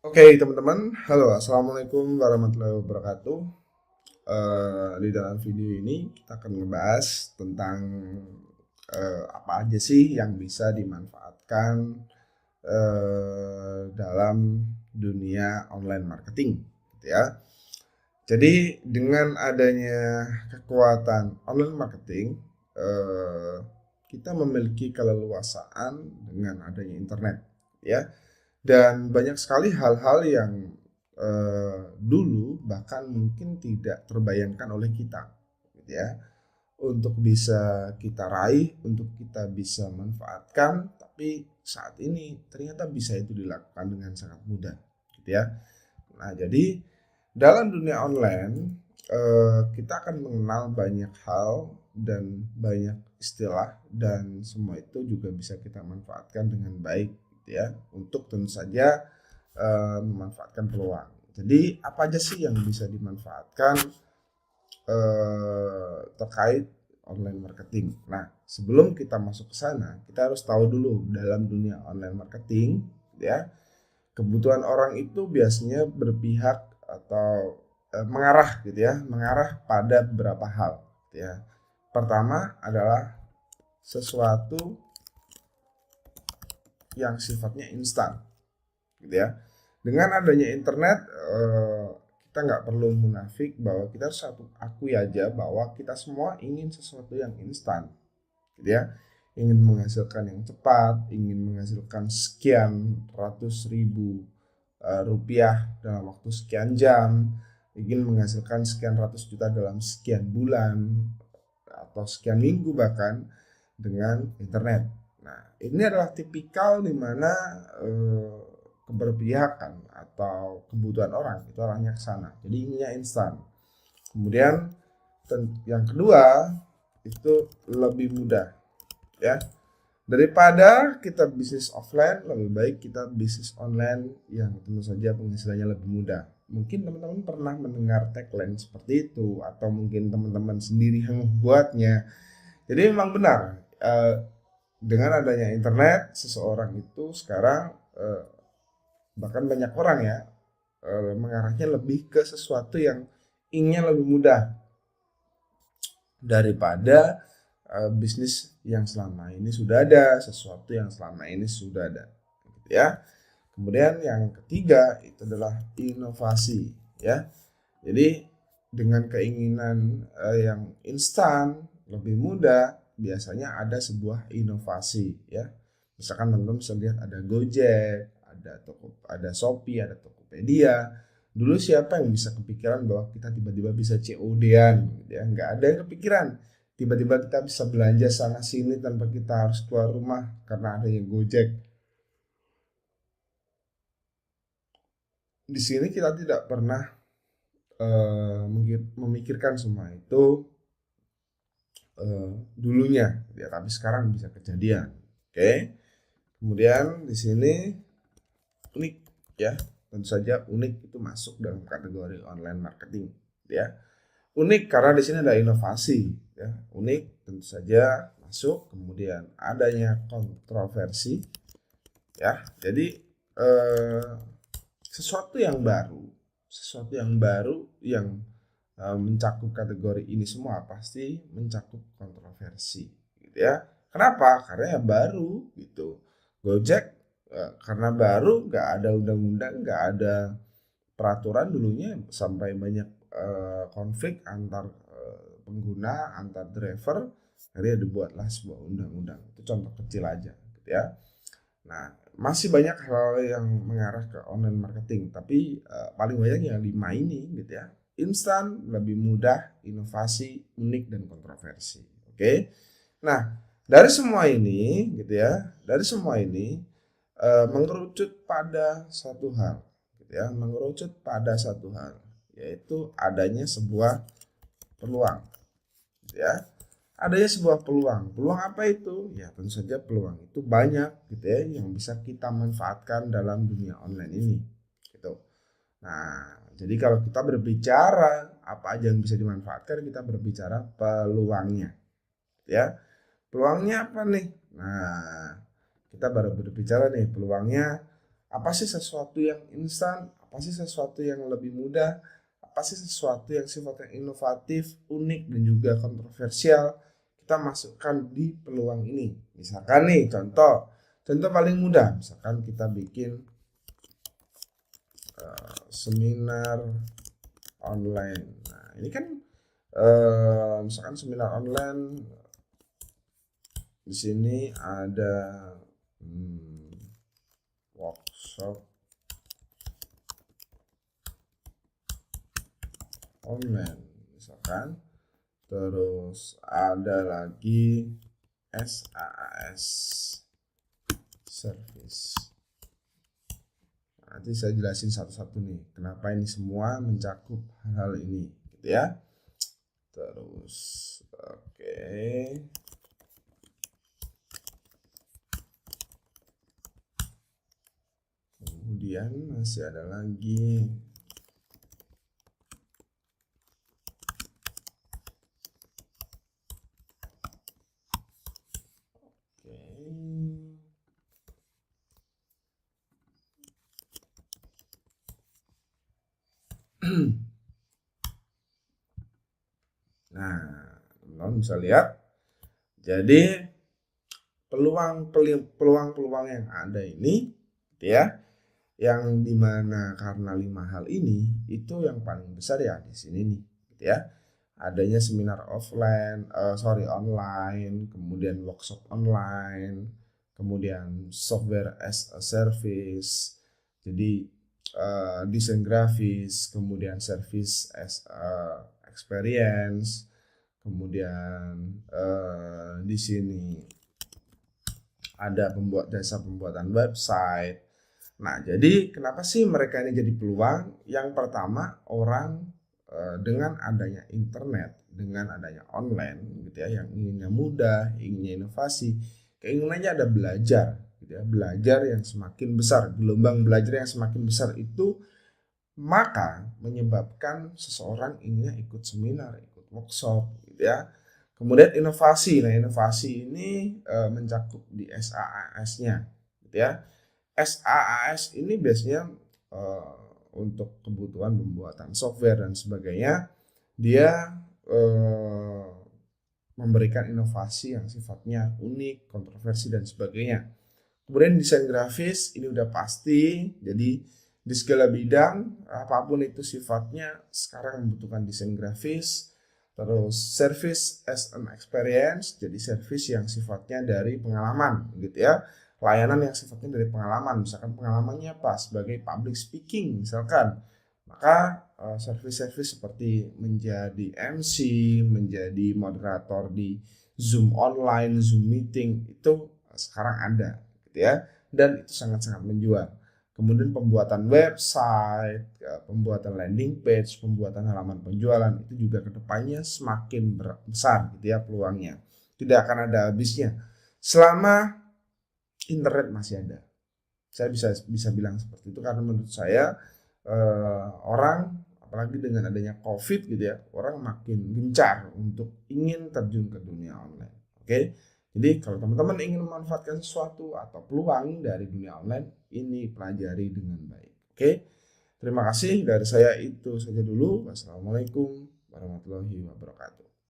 Oke teman-teman, halo assalamualaikum warahmatullahi wabarakatuh. Di dalam video ini kita akan ngebahas tentang apa aja sih yang bisa dimanfaatkan dalam dunia online marketing, gitu ya. Jadi dengan adanya kekuatan online marketing, eh, kita memiliki keleluasaan dengan adanya internet, ya. Dan banyak sekali hal-hal yang dulu bahkan mungkin tidak terbayangkan oleh kita, gitu ya, untuk bisa kita raih, untuk kita bisa manfaatkan, tapi saat ini ternyata bisa itu dilakukan dengan sangat mudah, gitu ya. Nah, jadi dalam dunia online kita akan mengenal banyak hal dan banyak istilah dan semua itu juga bisa kita manfaatkan dengan baik, gitu ya, untuk tentu saja memanfaatkan peluang. Jadi apa aja sih yang bisa dimanfaatkan terkait online marketing? Nah, sebelum kita masuk ke sana, kita harus tahu dulu dalam dunia online marketing, ya, kebutuhan orang itu biasanya berpihak atau mengarah, gitu ya, mengarah pada beberapa hal, gitu ya. Pertama adalah sesuatu yang sifatnya instan, gitu ya. Dengan adanya internet, kita nggak perlu munafik bahwa kita harus akui aja bahwa kita semua ingin sesuatu yang instan, gitu ya. Ingin menghasilkan yang cepat, ingin menghasilkan sekian ratus ribu rupiah dalam waktu sekian jam, ingin menghasilkan sekian ratus juta dalam sekian bulan atau sekian minggu bahkan dengan internet. Nah, ini adalah tipikal di mana keberpihakan atau kebutuhan orang itu arahnya ke sana. Jadi ininya instan. Kemudian yang kedua itu lebih mudah, ya. Daripada kita bisnis offline, lebih baik kita bisnis online yang tentu saja penghasilannya lebih mudah. Mungkin teman-teman pernah mendengar tagline seperti itu, atau mungkin teman-teman sendiri yang membuatnya. Jadi memang benar, dengan adanya internet, seseorang itu sekarang, bahkan banyak orang ya, mengarahnya lebih ke sesuatu yang inginnya lebih mudah daripada bisnis yang selama ini sudah ada, sesuatu yang selama ini sudah ada, gitu ya. Kemudian yang ketiga itu adalah inovasi, ya. Jadi dengan keinginan yang instan, lebih mudah, biasanya ada sebuah inovasi, ya. Misalkan teman-teman bisa lihat ada Gojek, ada Shopee, ada Tokopedia. Dulu siapa yang bisa kepikiran bahwa kita tiba-tiba bisa COD-an, gitu ya? Nggak ada yang kepikiran. Tiba-tiba kita bisa belanja sana sini tanpa kita harus keluar rumah karena adanya Gojek. Di sini kita tidak pernah memikirkan semua itu dulunya, ya, tapi sekarang bisa kejadian. Oke. Kemudian di sini unik, ya. Tentu saja unik itu masuk dalam kategori online marketing, ya. Unik karena di sini ada inovasi, ya. Unik tentu saja masuk, kemudian adanya kontroversi, ya. Jadi eh, sesuatu yang baru, yang mencakup kategori ini semua pasti mencakup kontroversi, gitu ya. Kenapa? Karena ya baru, gitu. Gojek karena baru, nggak ada undang-undang, nggak ada peraturan dulunya, sampai banyak konflik antar pengguna, antar driver. Akhirnya dibuatlah sebuah undang-undang. Itu contoh kecil aja, gitu ya. Nah, masih banyak hal yang mengarah ke online marketing, tapi paling banyak yang 5 ini, gitu ya. Instan, lebih mudah, inovasi, unik, dan kontroversi. Oke. Nah, dari semua ini, gitu ya, dari semua ini mengerucut pada satu hal, gitu ya, mengerucut pada satu hal, yaitu adanya sebuah peluang, gitu ya. Adanya sebuah peluang. Peluang apa itu? Ya tentu saja peluang itu banyak, gitu ya, yang bisa kita manfaatkan dalam dunia online ini, gitu. Nah, jadi kalau kita berbicara apa aja yang bisa dimanfaatkan, kita berbicara peluangnya, ya. Peluangnya apa nih? Nah, kita baru berbicara nih peluangnya. Apa sih sesuatu yang instan? Apa sih sesuatu yang lebih mudah? Apa sih sesuatu yang sifatnya inovatif, unik, dan juga kontroversial? Kita masukkan di peluang ini. Misalkan nih, contoh paling mudah. Misalkan kita bikin seminar online. Nah, ini kan misalkan seminar online, di sini ada workshop online misalkan, terus ada lagi SaaS service. Nanti saya jelasin satu-satu nih kenapa ini semua mencakup hal-hal ini gitu ya. Terus oke. Kemudian masih ada lagi nah, teman-teman bisa lihat. Jadi peluang yang ada ini gitu ya, yang dimana karena 5 hal ini itu yang paling besar ya di sini nih gitu ya. Adanya seminar online, kemudian workshop online, kemudian software as a service, jadi desain grafis, kemudian service as a experience, kemudian di sini ada jasa pembuatan website. Nah, jadi kenapa sih mereka ini jadi peluang? Yang pertama, orang dengan adanya internet, dengan adanya online gitu ya, yang inginnya mudah, inginnya inovasi, keinginannya ada belajar gitu ya, belajar yang semakin besar, gelombang belajar yang semakin besar itu maka menyebabkan seseorang inginnya ikut seminar, ikut workshop gitu ya. Kemudian inovasi. Nah, inovasi ini mencakup di SaaS-nya gitu ya. SaaS ini biasanya untuk kebutuhan pembuatan software dan sebagainya, dia memberikan inovasi yang sifatnya unik, kontroversi dan sebagainya. Kemudian desain grafis ini udah pasti, jadi di segala bidang apapun itu sifatnya sekarang membutuhkan desain grafis. Terus service as an experience, jadi service yang sifatnya dari pengalaman gitu ya. Layanan yang sifatnya dari pengalaman, misalkan pengalamannya apa sebagai public speaking misalkan. Maka service-service seperti menjadi MC, menjadi moderator di Zoom online, Zoom meeting itu sekarang ada gitu ya, dan itu sangat-sangat menjual. Kemudian pembuatan website, pembuatan landing page, pembuatan halaman penjualan itu juga kedepannya semakin besar gitu ya peluangnya. Tidak akan ada habisnya selama internet masih ada. Saya bisa bilang seperti itu karena menurut saya orang apalagi dengan adanya COVID gitu ya, orang makin gencar untuk ingin terjun ke dunia online. Oke. Jadi kalau teman-teman ingin memanfaatkan sesuatu atau peluang dari dunia online, ini pelajari dengan baik. Oke. Terima kasih dari saya, itu saja dulu. Wassalamualaikum warahmatullahi wabarakatuh.